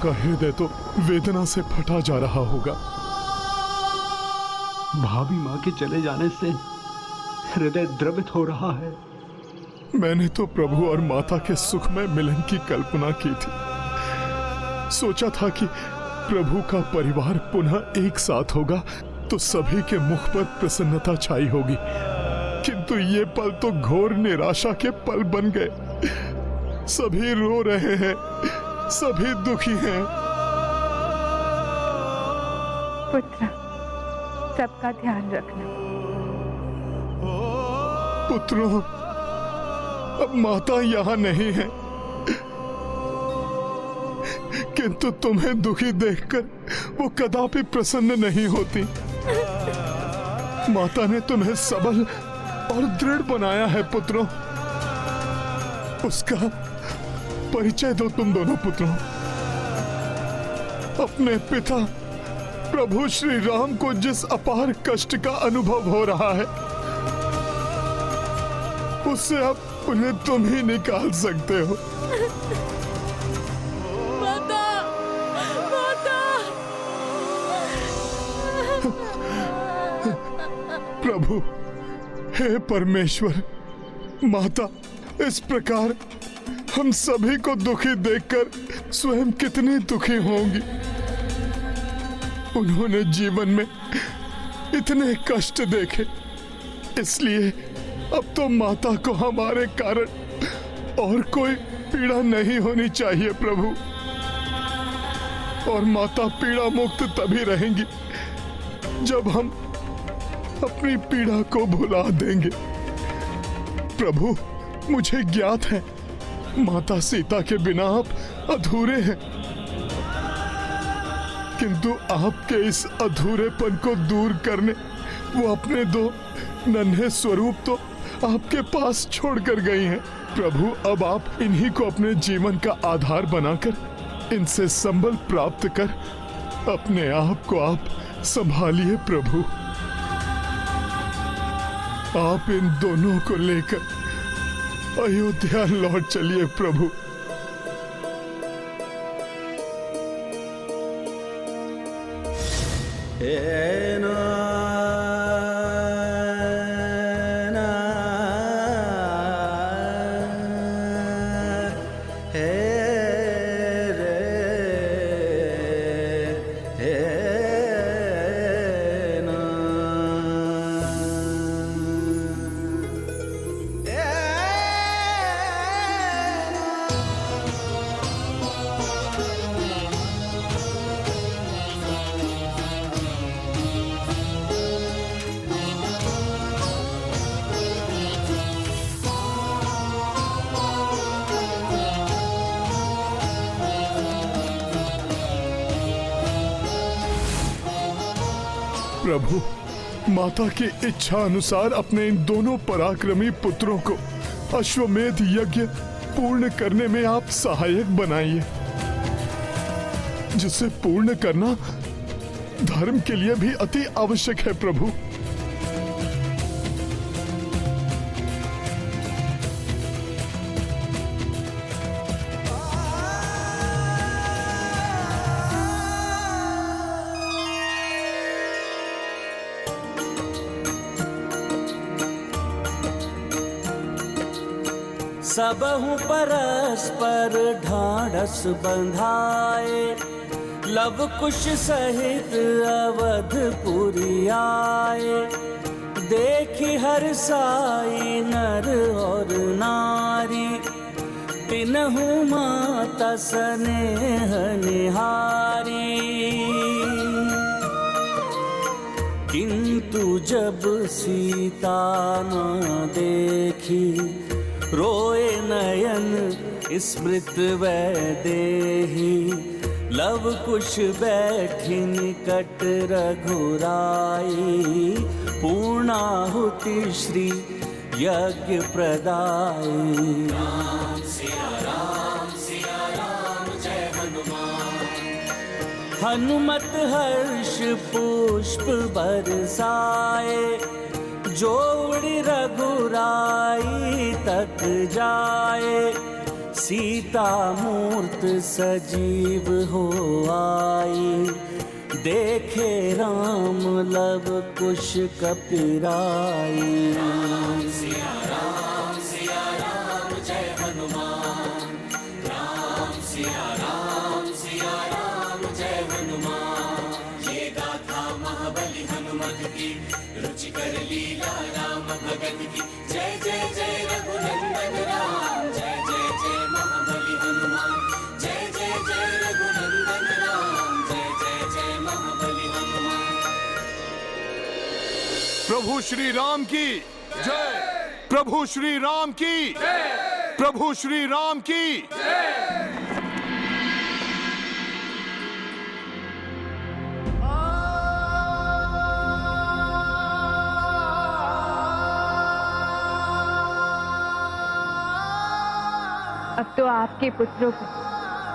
का हृदय तो वेदना से फटा जा रहा होगा। भाभी माँ के चले जाने से हृदय द्रवित हो रहा है। मैंने तो प्रभु और माता के सुखमय मिलन की कल्पना की थी। सोचा था कि प्रभु का परिवार पुनः एक साथ होगा तो सभी के मुख पर प्रसन्नता छाई होगी, किंतु ये पल तो घोर निराशा के पल बन गए। सभी रो रहे हैं, सभी दुखी हैं। पुत्र, सबका ध्यान रखना। पुत्रों, अब माता यहाँ नहीं है, किंतु तुम्हें दुखी देखकर वो कदापि प्रसन्न नहीं होती। माता ने तुम्हें सबल और दृढ़ बनाया है पुत्रों। उसका परिचय दो तुम दोनों पुत्रों। अपने पिता प्रभु श्री राम को जिस अपार कष्ट का अनुभव हो रहा है, उससे अब उन्हें तुम ही निकाल सकते हो। माता, माता। प्रभु, हे परमेश्वर, माता इस प्रकार हम सभी को दुखी देखकर स्वयं कितनी दुखी होंगी। उन्होंने जीवन में इतने कष्ट देखे, इसलिए अब तो माता को हमारे कारण और कोई पीड़ा नहीं होनी चाहिए प्रभु। और माता पीड़ा मुक्त तभी रहेंगी जब हम अपनी पीड़ा को भुला देंगे। प्रभु, मुझे ज्ञात है माता सीता के बिना आप अधूरे हैं, किंतु आपके इस अधूरेपन को दूर करने वो अपने दो नन्हे स्वरूप तो आपके पास छोड़कर गई हैं। प्रभु, अब आप इन्हीं को अपने जीवन का आधार बनाकर इनसे संबल प्राप्त कर अपने आप को आप संभालिए प्रभु। आप इन दोनों को लेकर अयोध्या लौट चलिए प्रभु। प्रभु, माता की इच्छा अनुसार अपने इन दोनों पराक्रमी पुत्रों को अश्वमेध यज्ञ पूर्ण करने में आप सहायक बनाइए, जिसे पूर्ण करना धर्म के लिए भी अति आवश्यक है प्रभु। सबहु परस्पर ढाढ़स बंधाए, लव कुश सहित अवधपुरी आए। देखी हर साई नर और नारी, तिनहु माता स्नेह निहारी। किंतु जब सीता न देखी, रोए नयन स्मृत वैदेही। लव कुश बैठी निकट रघुराई, पूर्णाहुति श्री यज्ञ प्रदाई। राम सिया राम जय हनुमान। हनुमत हर्ष पुष्प बरसाए, जोड़ी रघुराई तक जाए। सीता मूर्त सजीव हो आई, देखे राम लव कुश कपिराई। राम सिया राम जय हनुमान, राम सिया राम जय हनुमान। ये गाथा महाबली हनुमत की, रुचिकर लीला राम भगत की। जय जय जय रघुनंदन राम, जय जय जय महाबली हनुमान। जय जय जय रघुनंदन राम, जय जय जय महाबली हनुमान। प्रभु श्री राम की जय, प्रभु श्री राम की जय, प्रभु श्री राम की जय। अब तो आपके पुत्रों को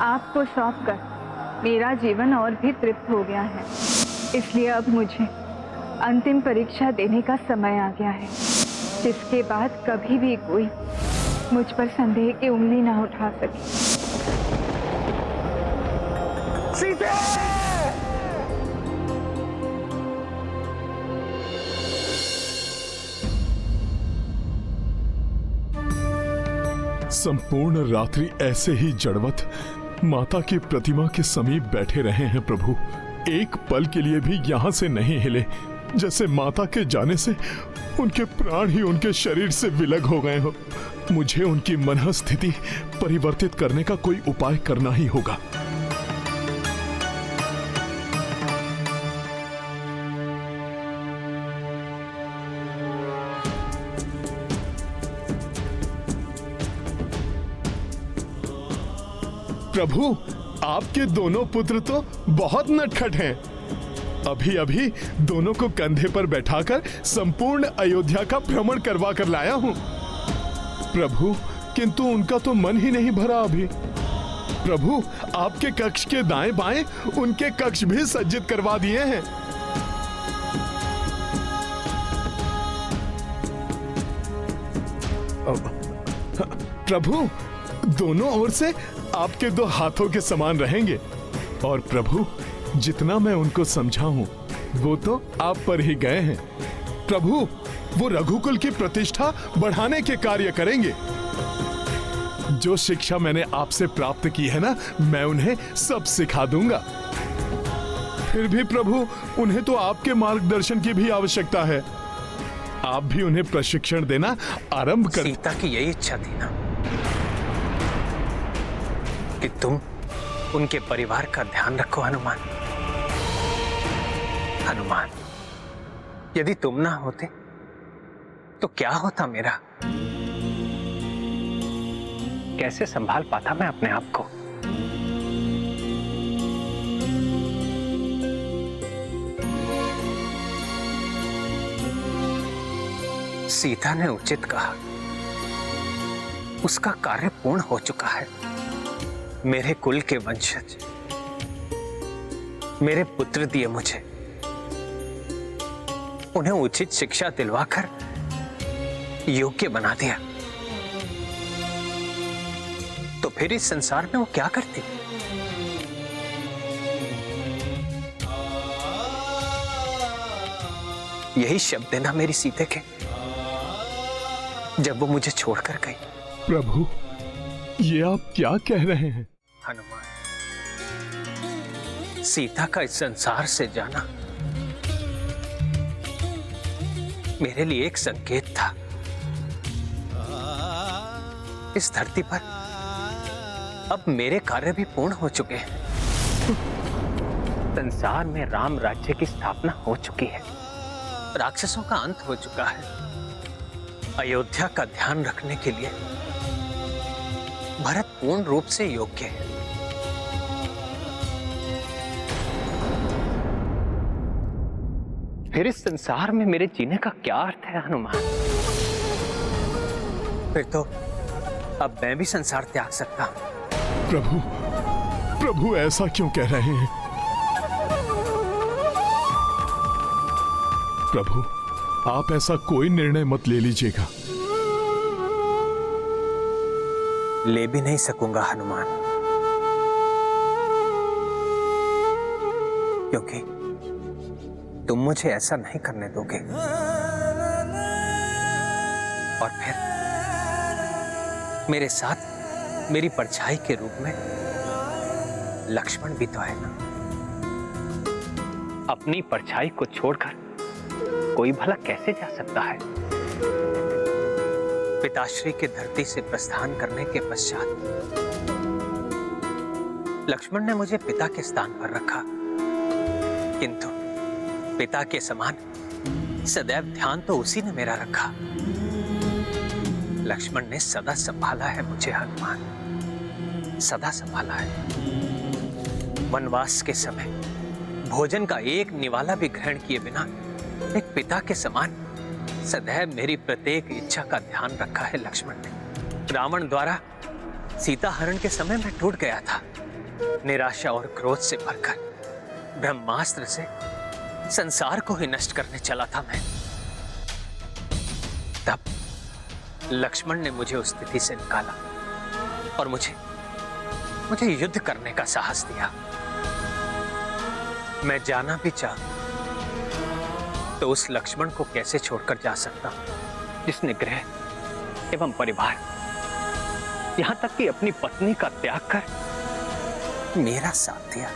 आपको सौंपकर मेरा जीवन और भी तृप्त हो गया है। इसलिए अब मुझे अंतिम परीक्षा देने का समय आ गया है, जिसके बाद कभी भी कोई मुझ पर संदेह की उंगली ना उठा सके। सीता! संपूर्ण रात्रि ऐसे ही जड़वत माता की प्रतिमा के समीप बैठे रहे हैं प्रभु। एक पल के लिए भी यहाँ से नहीं हिले, जैसे माता के जाने से उनके प्राण ही उनके शरीर से विलग हो गए हो। मुझे उनकी मन स्थिति परिवर्तित करने का कोई उपाय करना ही होगा। प्रभु, आपके दोनों पुत्र तो बहुत नटखट हैं। अभी अभी दोनों को कंधे पर बैठाकर संपूर्ण अयोध्या का भ्रमण करवा कर लाया हूं। प्रभु, किंतु उनका तो मन ही नहीं भरा अभी। प्रभु, आपके कक्ष के दाएं बाएं उनके कक्ष भी सज्जित करवा दिए हैं। प्रभु, दोनों ओर से आपके दो हाथों के समान रहेंगे। और प्रभु, जितना मैं उनको समझा हूं वो तो आप पर ही गए हैं। प्रभु, वो रघुकुल की प्रतिष्ठा बढ़ाने के कार्य करेंगे। जो शिक्षा मैंने आपसे प्राप्त की है ना, मैं उन्हें सब सिखा दूंगा। फिर भी प्रभु, उन्हें तो आपके मार्गदर्शन की भी आवश्यकता है। आप भी उन्हें प्रशिक्षण देना आरंभ कर। सीता की यही इच्छा थी ना कि तुम उनके परिवार का ध्यान रखो। हनुमान, हनुमान, यदि तुम ना होते तो क्या होता मेरा? कैसे संभाल पाता मैं अपने आप को? सीता ने उचित कहा, उसका कार्य पूर्ण हो चुका है। मेरे कुल के वंशज मेरे पुत्र दिए मुझे, उन्हें उचित शिक्षा दिलवाकर योग्य बना दिया, तो फिर इस संसार में वो क्या करती? यही शब्द है ना मेरी सीते के, जब वो मुझे छोड़कर गई। प्रभु, ये आप क्या कह रहे हैं? हनुमान, सीता का इस संसार से जाना मेरे लिए एक संकेत था। इस धरती पर अब मेरे कार्य भी पूर्ण हो चुके हैं। संसार में राम राज्य की स्थापना हो चुकी है, राक्षसों का अंत हो चुका है। अयोध्या का ध्यान रखने के लिए भरत पूर्ण रूप से योग्य है। फिर इस संसार में मेरे जीने का क्या अर्थ है हनुमान? फिर तो अब मैं भी संसार त्याग सकता हूं। प्रभु, प्रभु ऐसा क्यों कह रहे हैं? प्रभु, आप ऐसा कोई निर्णय मत ले लीजिएगा। ले भी नहीं सकूंगा हनुमान, क्योंकि तुम मुझे ऐसा नहीं करने दोगे। और फिर मेरे साथ मेरी परछाई के रूप में लक्ष्मण भी तो है ना। अपनी परछाई को छोड़कर कोई भला कैसे जा सकता है? पिताश्री के धरती से प्रस्थान करने के पश्चात लक्ष्मण ने मुझे पिता के स्थान पर रखा, किंतु पिता के समान सदैव ध्यान तो उसी ने मेरा रखा। लक्ष्मण ने सदा संभाला है मुझे हनुमान, सदा संभाला है। वनवास के समय भोजन का एक निवाला भी ग्रहण किए बिना एक पिता के समान सदैव मेरी प्रत्येक इच्छा का ध्यान रखा है लक्ष्मण ने। रावण द्वारा सीता हरण के समय मैं टूट गया था। निराशा और क्रोध से भरकर ब्रह्मास्त्र से संसार को ही नष्ट करने चला था मैं। तब लक्ष्मण ने मुझे उस स्थिति से निकाला और मुझे युद्ध करने का साहस दिया। मैं जाना भी चाहूं तो उस लक्ष्मण को कैसे छोड़कर जा सकता हूं, जिसने गृह एवं परिवार, यहां तक कि अपनी पत्नी का त्याग कर मेरा साथ दिया।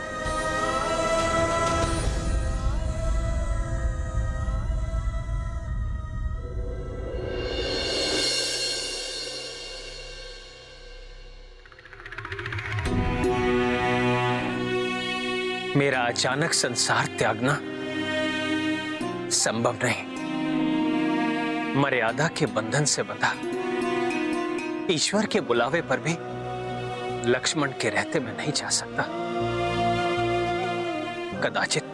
मेरा अचानक संसार त्यागना संभव नहीं। मर्यादा के बंधन से बंधा ईश्वर के बुलावे पर भी लक्ष्मण के रहते मैं नहीं जा सकता। कदाचित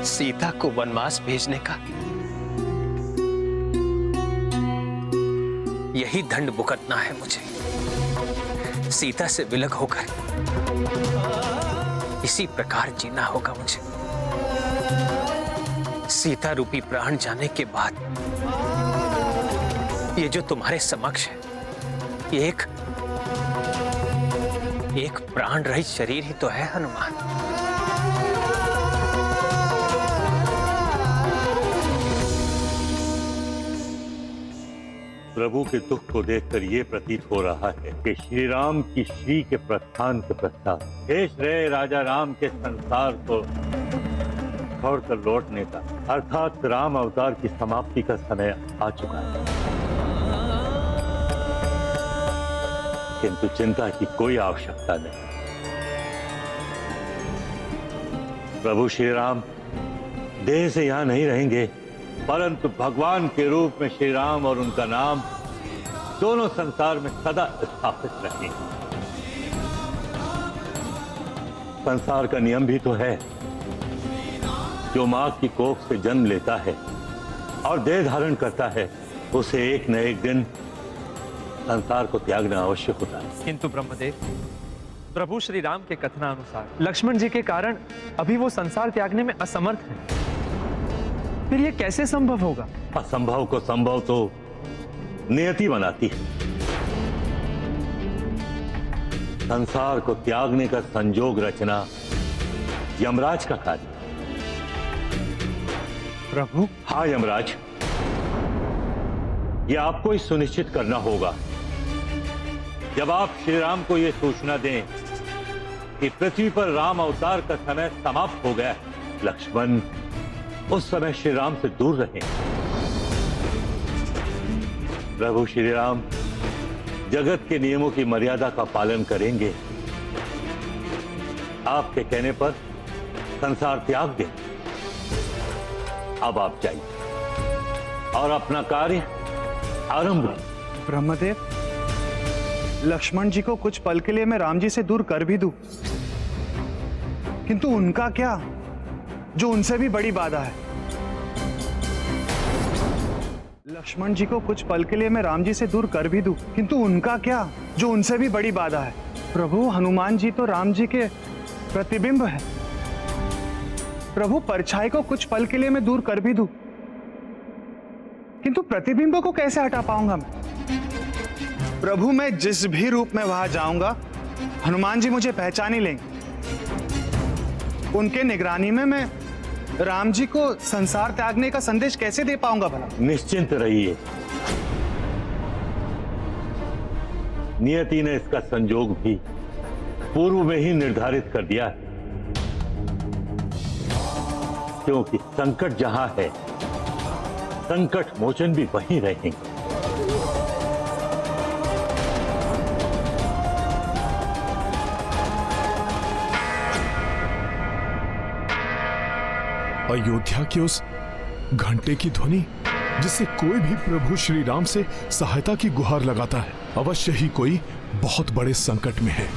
सीता को वनवास भेजने का यही दंड भुगतना है मुझे। सीता से विलग होकर इसी प्रकार जीना होगा मुझे। सीता रूपी प्राण जाने के बाद ये जो तुम्हारे समक्ष है, ये एक प्राण रहित शरीर ही तो है हनुमान। प्रभु के दुख को देखकर ये प्रतीत हो रहा है कि श्री राम की श्री के प्रस्थान के पश्चात शेष रहे राजा राम के संसार को छोड़कर लौटने का, अर्थात राम अवतार की समाप्ति का समय आ चुका है। किंतु चिंता की कोई आवश्यकता नहीं। प्रभु श्री राम देह से यहां नहीं रहेंगे, परंतु भगवान के रूप में श्री राम और उनका नाम दोनों संसार में सदा स्थापित रहेंगे। संसार का नियम भी तो है, जो मां की कोख से जन्म लेता है और देह धारण करता है, उसे एक न एक दिन संसार को त्यागना आवश्यक होता है। किंतु ब्रह्मदेव, प्रभु श्री राम के कथनानुसार लक्ष्मण जी के कारण अभी वो संसार त्यागने में असमर्थ हैं। फिर ये कैसे संभव होगा? असंभव को संभव तो नियति बनाती है। संसार को त्यागने का संजोग रचना यमराज का कार्य। प्रभु? हाँ यमराज, यह आपको ही सुनिश्चित करना होगा। जब आप श्री राम को यह सूचना दें कि पृथ्वी पर राम अवतार का समय समाप्त हो गया है, लक्ष्मण उस समय श्री राम से दूर रहे। प्रभु श्री राम जगत के नियमों की मर्यादा का पालन करेंगे। आपके कहने पर संसार त्याग दें। अब आप जाइए और अपना कार्य आरंभ करें। ब्रह्मदेव, लक्ष्मण जी को कुछ पल के लिए मैं राम जी से दूर कर भी दूं, किंतु उनका क्या जो उनसे भी बड़ी बाधा है। लक्ष्मण जी को कुछ पल के लिए मैं राम जी से दूर कर भी दूं, किंतु उनका क्या जो उनसे भी बड़ी बाधा है। प्रभु, हनुमान जी तो राम जी के प्रतिबिंब है। प्रभु, परछाई को कुछ पल के लिए मैं दूर कर भी दूं, किंतु प्रतिबिंब को कैसे हटा पाऊंगा मैं? प्रभु, मैं जिस भी रूप में वहां जाऊंगा हनुमान जी मुझे पहचान ही लेंगे। उनके निगरानी में मैं राम जी को संसार त्यागने का संदेश कैसे दे पाऊंगा भला? निश्चिंत रहिए, नियति ने इसका संजोग भी पूर्व में ही निर्धारित कर दिया है, क्योंकि संकट जहां है संकट मोचन भी वहीं रहेंगे। अयोध्या के उस घंटे की ध्वनि जिससे कोई भी प्रभु श्री राम से सहायता की गुहार लगाता है, अवश्य ही कोई बहुत बड़े संकट में है।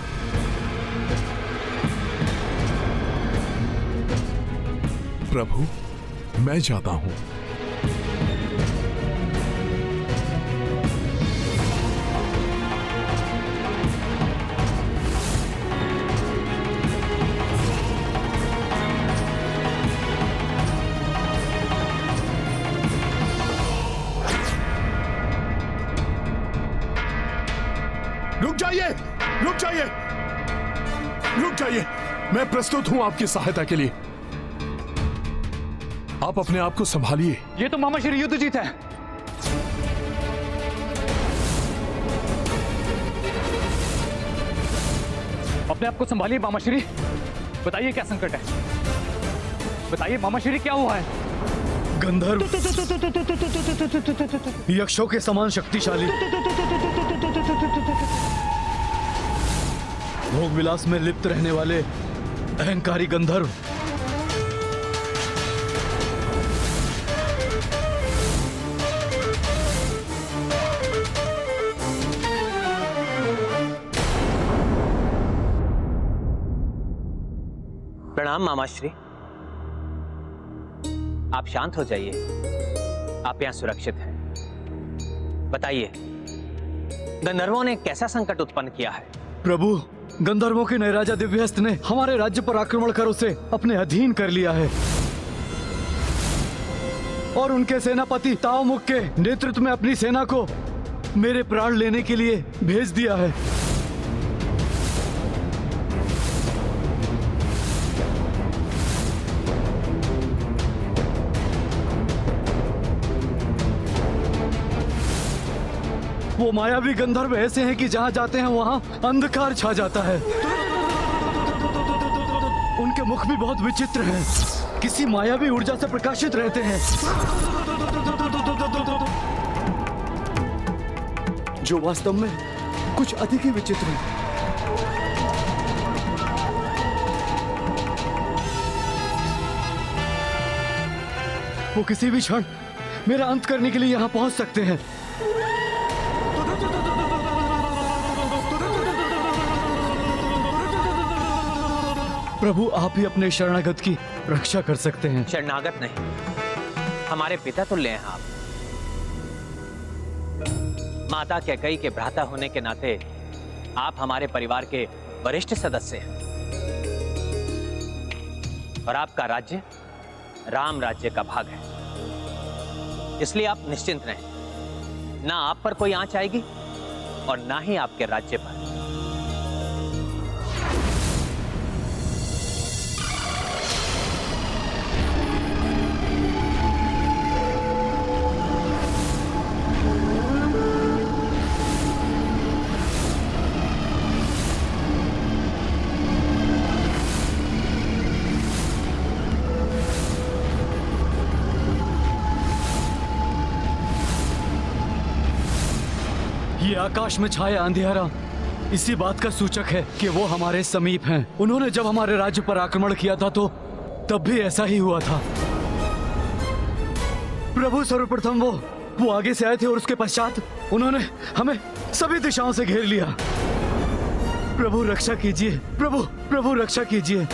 प्रभु, मैं जाता हूं। रुक जाइए, रुक जाइए, रुक जाइए। मैं प्रस्तुत हूं आपकी सहायता के लिए। आप अपने आप को संभालिए। ये तो मामा श्री युद्धजीत है। अपने आप को संभालिए मामा श्री। बताइए क्या संकट है, बताइए मामा श्री क्या हुआ है? गंधर्व यक्षों के समान शक्तिशाली, भोग विलास में लिप्त रहने वाले अहंकारी गंधर्व प्रणाम मामाश्री। आप शांत हो जाइए, आप यहां सुरक्षित हैं। बताइए, गंधर्वों ने कैसा संकट उत्पन्न किया है? प्रभु, गंधर्वों के नए राजा दिव्यहस्त ने हमारे राज्य पर आक्रमण कर उसे अपने अधीन कर लिया है और उनके सेनापति तावमुख के नेतृत्व में अपनी सेना को मेरे प्राण लेने के लिए भेज दिया है। वो मायावी गंधर्व ऐसे हैं कि जहां जाते हैं वहां अंधकार छा जाता है। उनके मुख भी बहुत विचित्र हैं, किसी मायावी ऊर्जा से प्रकाशित रहते हैं जो वास्तव में कुछ अधिक ही विचित्र है। वो किसी भी क्षण मेरा अंत करने के लिए यहां पहुंच सकते हैं। प्रभु, आप ही अपने शरणागत की रक्षा कर सकते हैं। शरणागत नहीं, हमारे पिता तुल्य हैं आप। माता कैकेयी के भ्राता होने के नाते आप हमारे परिवार के वरिष्ठ सदस्य हैं और आपका राज्य राम राज्य का भाग है, इसलिए आप निश्चिंत रहें। ना आप पर कोई आंच आएगी और ना ही आपके राज्य पर। ये आकाश में छाया अंधेरा इसी बात का सूचक है कि वो हमारे समीप हैं। उन्होंने जब हमारे राज्य पर आक्रमण किया था तो तब भी ऐसा ही हुआ था। प्रभु, सर्वप्रथम वो आगे से आए थे और उसके पश्चात उन्होंने हमें सभी दिशाओं से घेर लिया। प्रभु रक्षा कीजिए, प्रभु रक्षा कीजिए।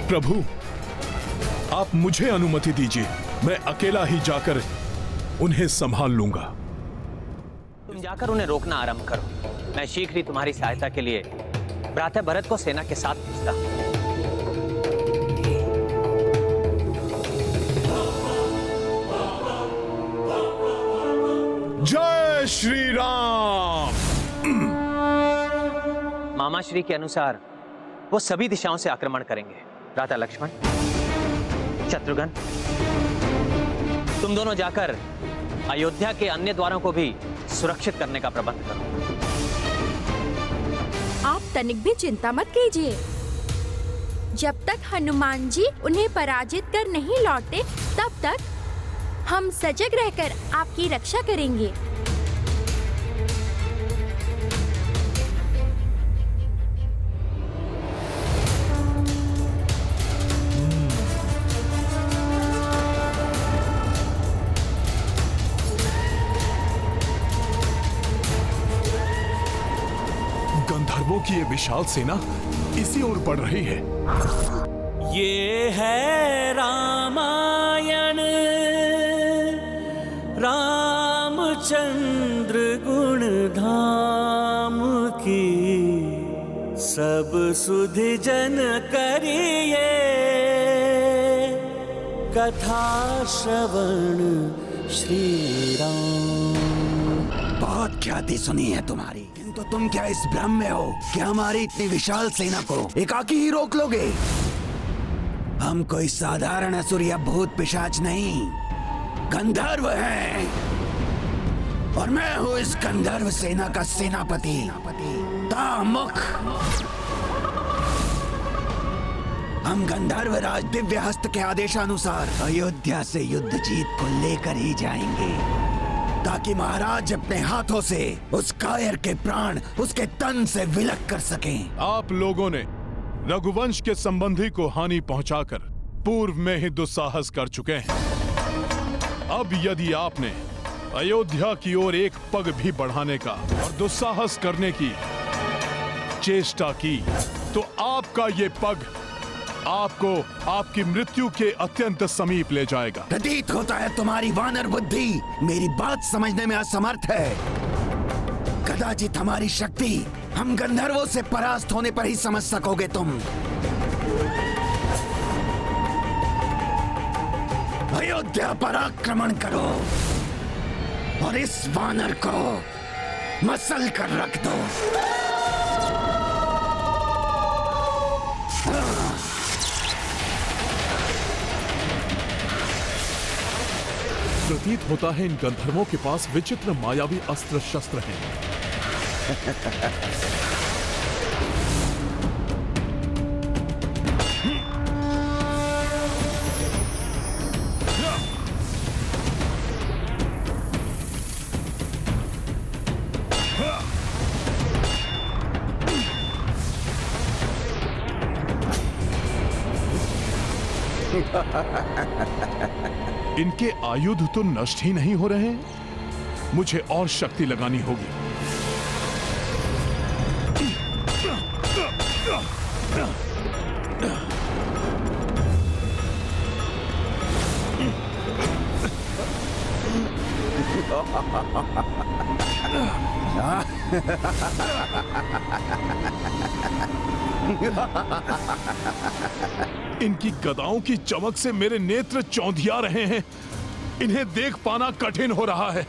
प्रभु, आप मुझे अनुमति दीजिए, मैं अकेला ही जाकर उन्हें संभाल लूंगा। तुम जाकर उन्हें रोकना आरंभ करो। मैं शीघ्र ही तुम्हारी सहायता के लिए भ्राता भरत को सेना के साथ भेजता हूं। जय श्री राम। मामा श्री के अनुसार वो सभी दिशाओं से आक्रमण करेंगे। राजा लक्ष्मण, शत्रुघ्न, तुम दोनों जाकर अयोध्या के अन्य द्वारों को भी सुरक्षित करने का प्रबंध करो। आप तनिक भी चिंता मत कीजिए। जब तक हनुमान जी उन्हें पराजित कर नहीं लौटे, तब तक हम सजग रहकर आपकी रक्षा करेंगे। गंधर्वों की ये विशाल सेना इसी ओर बढ़ रही है। ये है रामायण, रामचंद्र गुण धाम की, सब सुधि जन करिए कथा श्रवण श्री राम। बहुत ख्याति सुनी है तुम्हारी, किंतु तुम क्या इस भ्रम में हो कि हमारी इतनी विशाल सेना को एकाकी ही रोक लोगे? हम कोई साधारण असुर या भूत पिशाच नहीं, गंधर्व हैं, और मैं हूँ इस गंधर्व सेना का सेनापति तामुख। हम गंधर्व राज दिव्य हस्त के आदेशानुसार अयोध्या से युद्ध जीत को लेकर ही जाएंगे, ताकि महाराज अपने हाथों से उस कायर के प्राण उसके तन से विलक कर सकें। आप लोगों ने रघुवंश के संबंधी को हानि पहुंचाकर पूर्व में ही दुस्साहस कर चुके हैं। अब यदि आपने अयोध्या की ओर एक पग भी बढ़ाने का और दुस्साहस करने की चेष्टा की, तो आपका ये पग आपको आपकी मृत्यु के अत्यंत समीप ले जाएगा। प्रतीत होता है तुम्हारी वानर बुद्धि मेरी बात समझने में असमर्थ है। कदाचित हमारी शक्ति हम गंधर्वों से परास्त होने पर ही समझ सकोगे तुम। अयोध्या पर आक्रमण करो और इस वानर को मसल कर रख दो। प्रतीत होता है इन गंधर्वों के पास विचित्र मायावी अस्त्र शस्त्र हैं। इनके आयुध तो नष्ट ही नहीं हो रहे हैं। मुझे और शक्ति लगानी होगी। इनकी गदाओं की चमक से मेरे नेत्र चौंधिया रहे हैं। इन्हें देख पाना कठिन हो रहा है।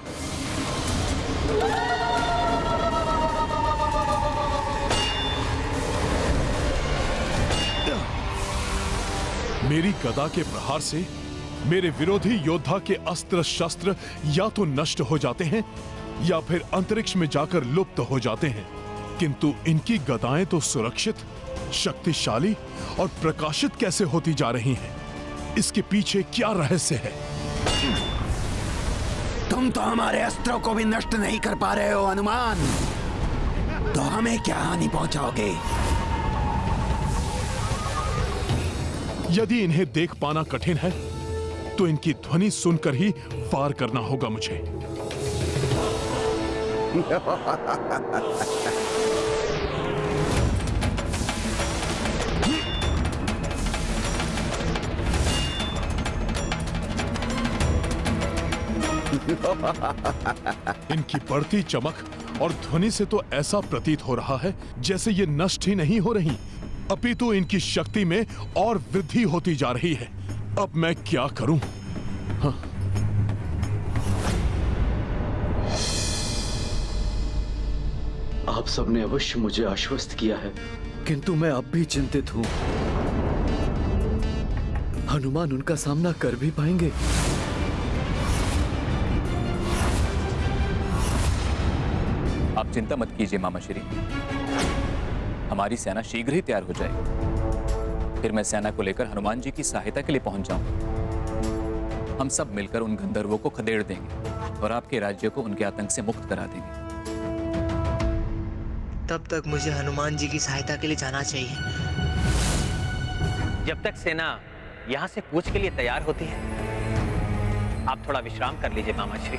मेरी गदा के प्रहार से मेरे विरोधी योद्धा के अस्त्र शस्त्र या तो नष्ट हो जाते हैं या फिर अंतरिक्ष में जाकर लुप्त हो जाते हैं, किंतु इनकी गदाएं तो सुरक्षित, शक्तिशाली और प्रकाशित कैसे होती जा रही हैं? इसके पीछे क्या रहस्य है? तुम तो हमारे अस्त्रों को भी नष्ट नहीं कर पा रहे हो हनुमान, तो हमें क्या हानि पहुंचाओगे? यदि इन्हें देख पाना कठिन है तो इनकी ध्वनि सुनकर ही वार करना होगा मुझे। इनकी बढ़ती चमक और ध्वनि से तो ऐसा प्रतीत हो रहा है जैसे ये नष्ट ही नहीं हो रही, अपितु इनकी शक्ति में और वृद्धि होती जा रही है। अब मैं क्या करूं? हाँ। आप सबने अवश्य मुझे आश्वस्त किया है, किंतु मैं अब भी चिंतित हूं। हनुमान उनका सामना कर भी पाएंगे? आप चिंता मत कीजिए मामा श्री, हमारी सेना शीघ्र ही तैयार हो जाएगी। फिर मैं सेना को लेकर हनुमान जी की सहायता के लिए पहुंच जाऊंगा। हम सब मिलकर उन गंधर्वों को खदेड़ देंगे और आपके राज्य को उनके आतंक से मुक्त करा देंगे। तब तक मुझे हनुमान जी की सहायता के लिए जाना चाहिए। जब तक सेना यहाँ से कूच के लिए तैयार होती है, आप थोड़ा विश्राम कर लीजिए मामा श्री।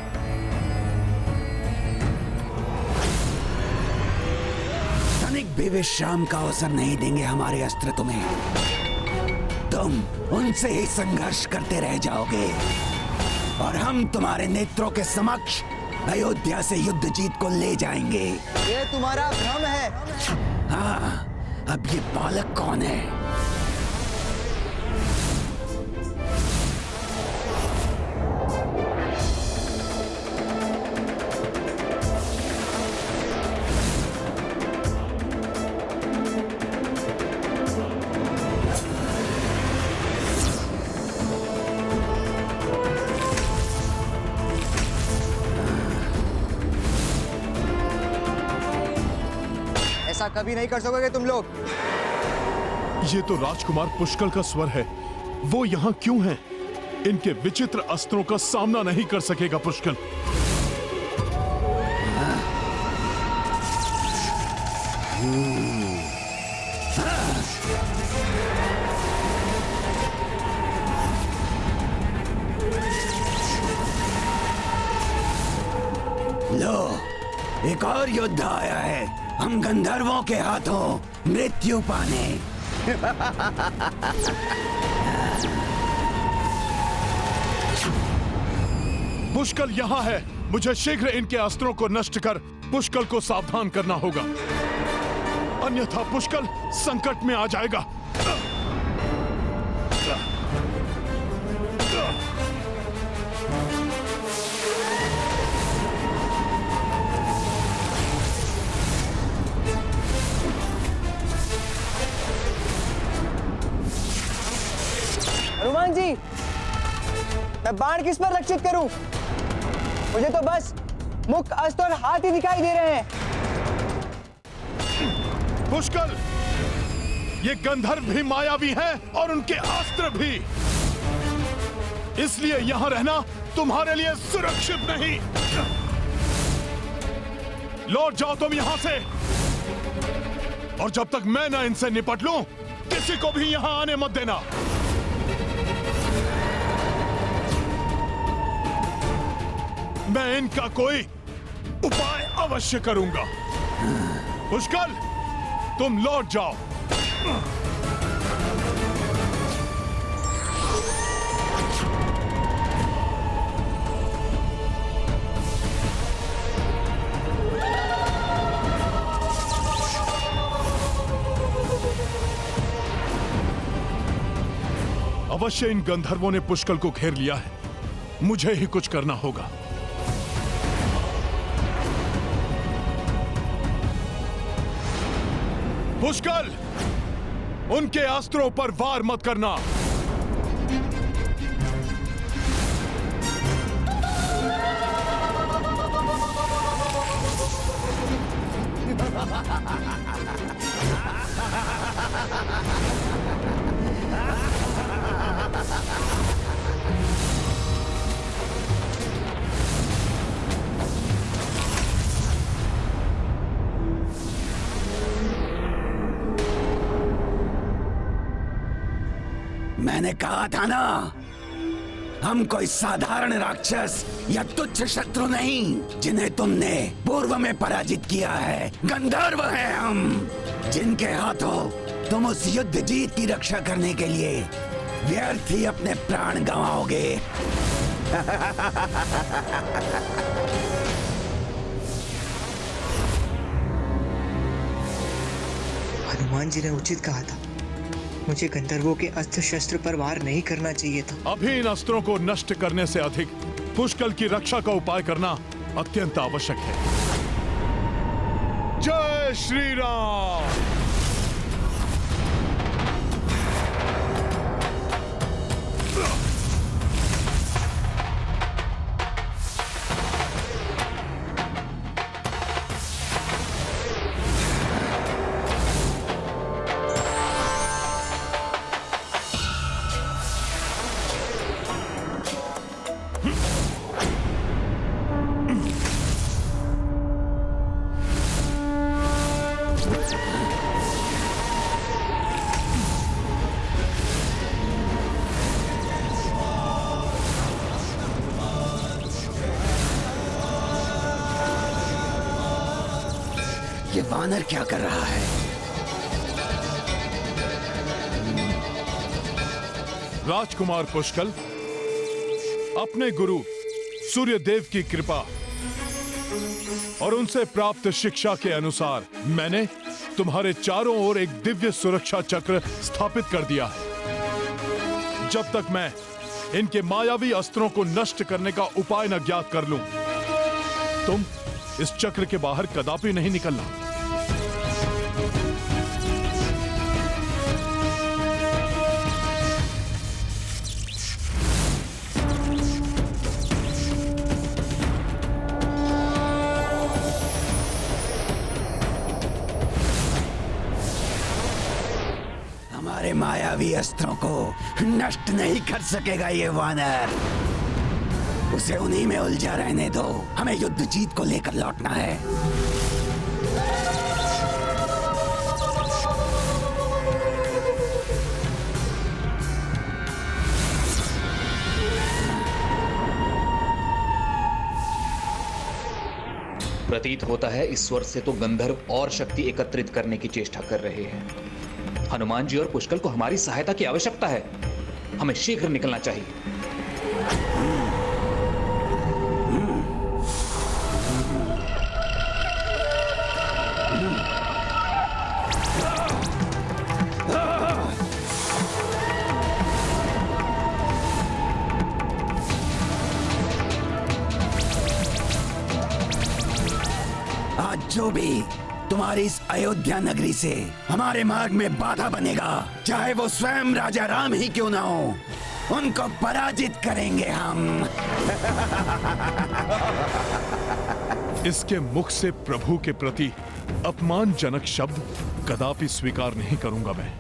तनिक भी विश्राम का अवसर नहीं देंगे हमारे अस्त्र तुम्हें। तुम उनसे ही संघर्ष करते रह जाओगे और हम तुम्हारे नेत्रों के समक्ष अयोध्या से युद्ध जीत को ले जाएंगे। ये तुम्हारा भ्रम है। हाँ, अब ये बालक कौन है? ऐसा कभी नहीं कर सकोगे तुम लोग। ये तो राजकुमार पुष्कल का स्वर है। वो यहाँ क्यों हैं? इनके विचित्र अस्त्रों का सामना नहीं कर सकेगा पुष्कल। लो, एक और योद्धा आया है। हम गंधर्वों के हाथों मृत्यु पाने। पुष्कल यहाँ है। मुझे शीघ्र इनके अस्त्रों को नष्ट कर पुष्कल को सावधान करना होगा, अन्यथा पुष्कल संकट में आ जाएगा। हनुमान जी, मैं बाण किस पर लक्षित करूं? मुझे तो बस मुख, अस्त्र और हाथ ही दिखाई दे रहे हैं। पुष्कल, ये गंधर्व भी मायावी हैं और उनके अस्त्र भी। इसलिए यहां रहना तुम्हारे लिए सुरक्षित नहीं। लौट जाओ तुम यहां से, और जब तक मैं ना इनसे निपट लूं, किसी को भी यहां आने मत देना। मैं इनका कोई उपाय अवश्य करूंगा। पुष्कल, तुम लौट जाओ। अवश्य इन गंधर्वों ने पुष्कल को घेर लिया है। मुझे ही कुछ करना होगा। पुष्कल, उनके अस्त्रों पर वार मत करना। मैंने कहा था ना, हम कोई साधारण राक्षस या तुच्छ शत्रु नहीं जिन्हें तुमने पूर्व में पराजित किया है। गंधर्व हैं हम, जिनके हाथों तुम उस युद्ध जीत की रक्षा करने के लिए व्यर्थ ही अपने प्राण गंवाओगे। हनुमान जी ने उचित कहा था। मुझे गंधर्वों के अस्त्र शस्त्र पर वार नहीं करना चाहिए था। अभी इन अस्त्रों को नष्ट करने से अधिक पुष्कल की रक्षा का उपाय करना अत्यंत आवश्यक है। जय श्री राम। ये वानर क्या कर रहा है? राजकुमार पुष्कल, अपने गुरु सूर्यदेव की कृपा और उनसे प्राप्त शिक्षा के अनुसार मैंने तुम्हारे चारों ओर एक दिव्य सुरक्षा चक्र स्थापित कर दिया है। जब तक मैं इनके मायावी अस्त्रों को नष्ट करने का उपाय न ज्ञात कर लूं, तुम इस चक्र के बाहर कदापि नहीं निकलना। हमारे मायावी अस्त्रों को नष्ट नहीं कर सकेगा ये वानर। उसे उन्हीं में उलझा रहने दो। हमें युद्ध जीत को लेकर लौटना है। प्रतीत होता है इस स्वर से तो गंधर्व और शक्ति एकत्रित करने की चेष्टा कर रहे हैं। हनुमान जी और पुष्कल को हमारी सहायता की आवश्यकता है। हमें शीघ्र निकलना चाहिए। आज जो भी तुम्हारी इस अयोध्या नगरी से हमारे मार्ग में बाधा बनेगा, चाहे वो स्वयं राजा राम ही क्यों ना हो, उनको पराजित करेंगे हम। इसके मुख से प्रभु के प्रति अपमानजनक शब्द कदापि स्वीकार नहीं करूंगा मैं।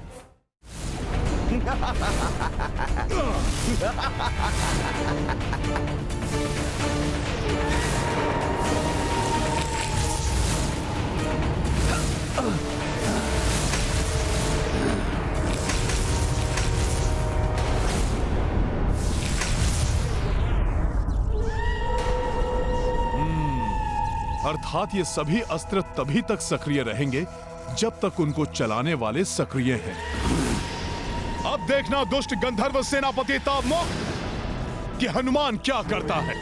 अर्थात ये सभी अस्त्र तभी तक सक्रिय रहेंगे जब तक उनको चलाने वाले सक्रिय हैं। अब देखना दुष्ट गंधर्व सेनापति ताबमुख कि हनुमान क्या करता है।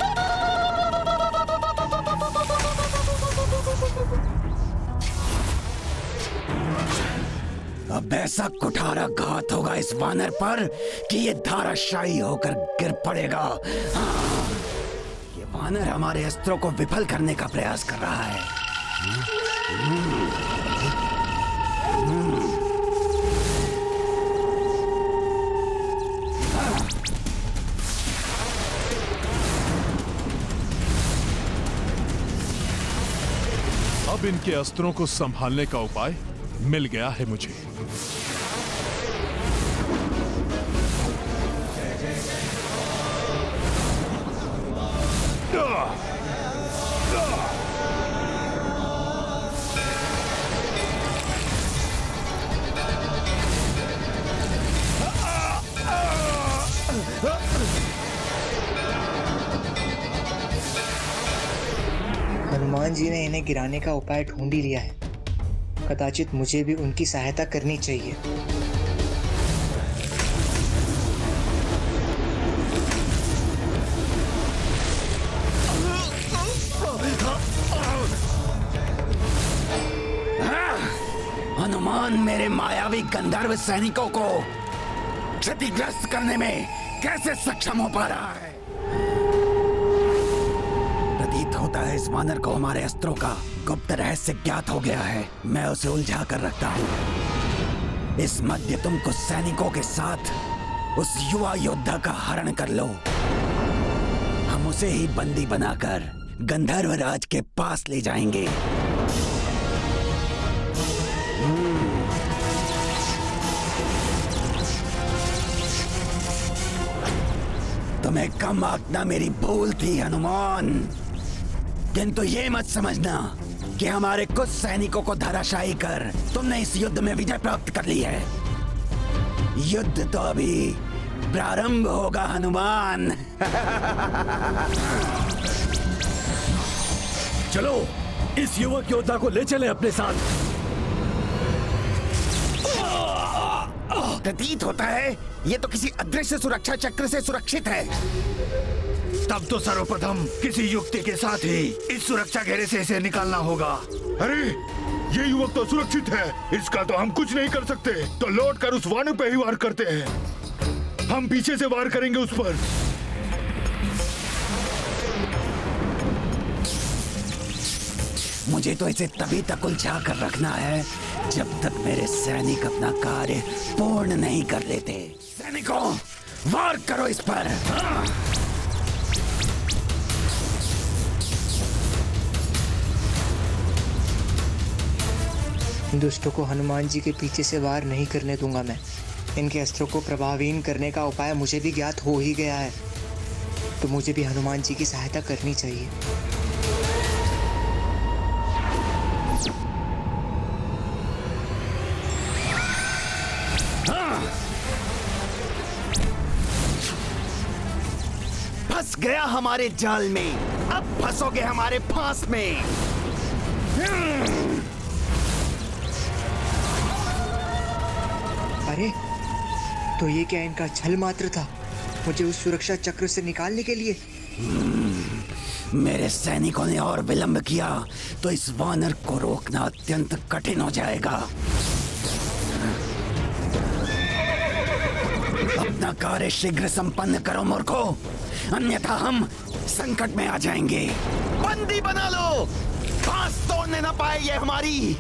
अब ऐसा कुठारा घात होगा इस वानर पर कि ये धाराशायी होकर गिर पड़ेगा। हाँ, ये वानर हमारे अस्त्रों को विफल करने का प्रयास कर रहा है। अब इनके अस्त्रों को संभालने का उपाय मिल गया है मुझे। हनुमान जी ने इन्हें गिराने का उपाय ढूंढ ही लिया है। कदाचित मुझे भी उनकी सहायता करनी चाहिए। हनुमान मेरे मायावी गंधर्व सैनिकों को क्षतिग्रस्त करने में कैसे सक्षम हो पा रहा है? प्रतीत होता है इस वानर को हमारे अस्त्रों का गुप्त रहस्य ज्ञात हो गया है। मैं उसे उलझा कर रखता हूँ। इस मध्य तुम कुछ सैनिकों के साथ उस युवा योद्धा का हरण कर लो। हम उसे ही बंदी बनाकर गंधर्व राज के पास ले जाएंगे। तुम्हें कम आंकना मेरी भूल थी हनुमान, किंतु ये मत समझना कि हमारे कुछ सैनिकों को धराशायी कर तुमने इस युद्ध में विजय प्राप्त कर ली है। युद्ध तो अभी प्रारंभ होगा हनुमान। चलो इस युवक योद्धा को ले चले अपने साथ। प्रतीत होता है ये तो किसी अदृश्य सुरक्षा चक्र से सुरक्षित है। तब तो सर्वप्रथम किसी युक्ति के साथ ही इस सुरक्षा घेरे से इसे निकालना होगा। अरे ये युवक तो सुरक्षित है, इसका तो हम कुछ नहीं कर सकते। तो लौट कर उस वानर पे ही वार करते हैं। हम पीछे से वार करेंगे उस पर। मुझे तो इसे तभी तक उलझा कर रखना है जब तक मेरे सैनिक अपना कार्य पूर्ण नहीं कर लेते। सैनिकों, वार करो इस पर। दुष्टों को हनुमान जी के पीछे से वार नहीं करने दूंगा मैं। इनके अस्त्रों को प्रभावहीन करने का उपाय मुझे भी ज्ञात हो ही गया है, तो मुझे भी हनुमान जी की सहायता करनी चाहिए। फंस गया हमारे जाल में, अब फंसोगे हमारे फांस में। अरे तो ये क्या इनका छल मात्र था, मुझे उस सुरक्षा चक्र से निकालने के लिए? मेरे सैनिकों ने और विलंब किया तो इस वानर को रोकना अत्यंत कठिन हो जाएगा। अपना कार्य शीघ्र संपन्न करो मूर्खो, अन्यथा हम संकट में आ जाएंगे। बंदी बना लो, फांस तोड़ने न पाए ये हमारी।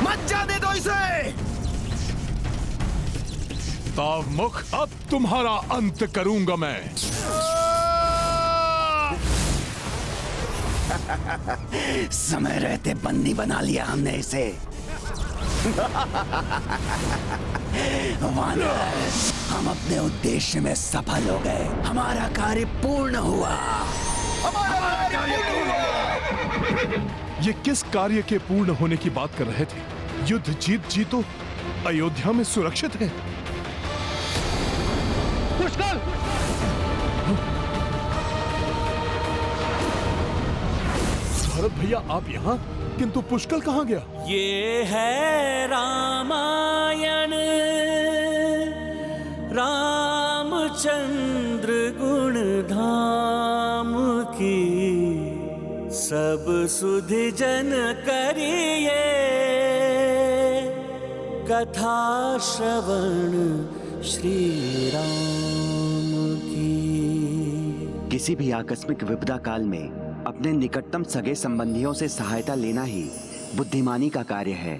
मत जाने दो इसे। तावमुख, अब तुम्हारा अंत करूंगा मैं। समय रहते बंदी बना लिया हमने इसे। वानर, हम अपने उद्देश्य में सफल हो गए। हमारा कार्य पूर्ण हुआ। ये किस कार्य के पूर्ण होने की बात कर रहे थे? युद्ध जीतो अयोध्या में सुरक्षित है। पुष्कर! भरत भैया आप यहाँ, किंतु पुष्कर कहाँ गया? ये है रामायण, रामचंद्र गुण धाम की, सब सुधि जन करिए, कथा श्रवण श्री राम की। किसी भी आकस्मिक विपदा काल में अपने निकटतम सगे संबंधियों से सहायता लेना ही बुद्धिमानी का कार्य है।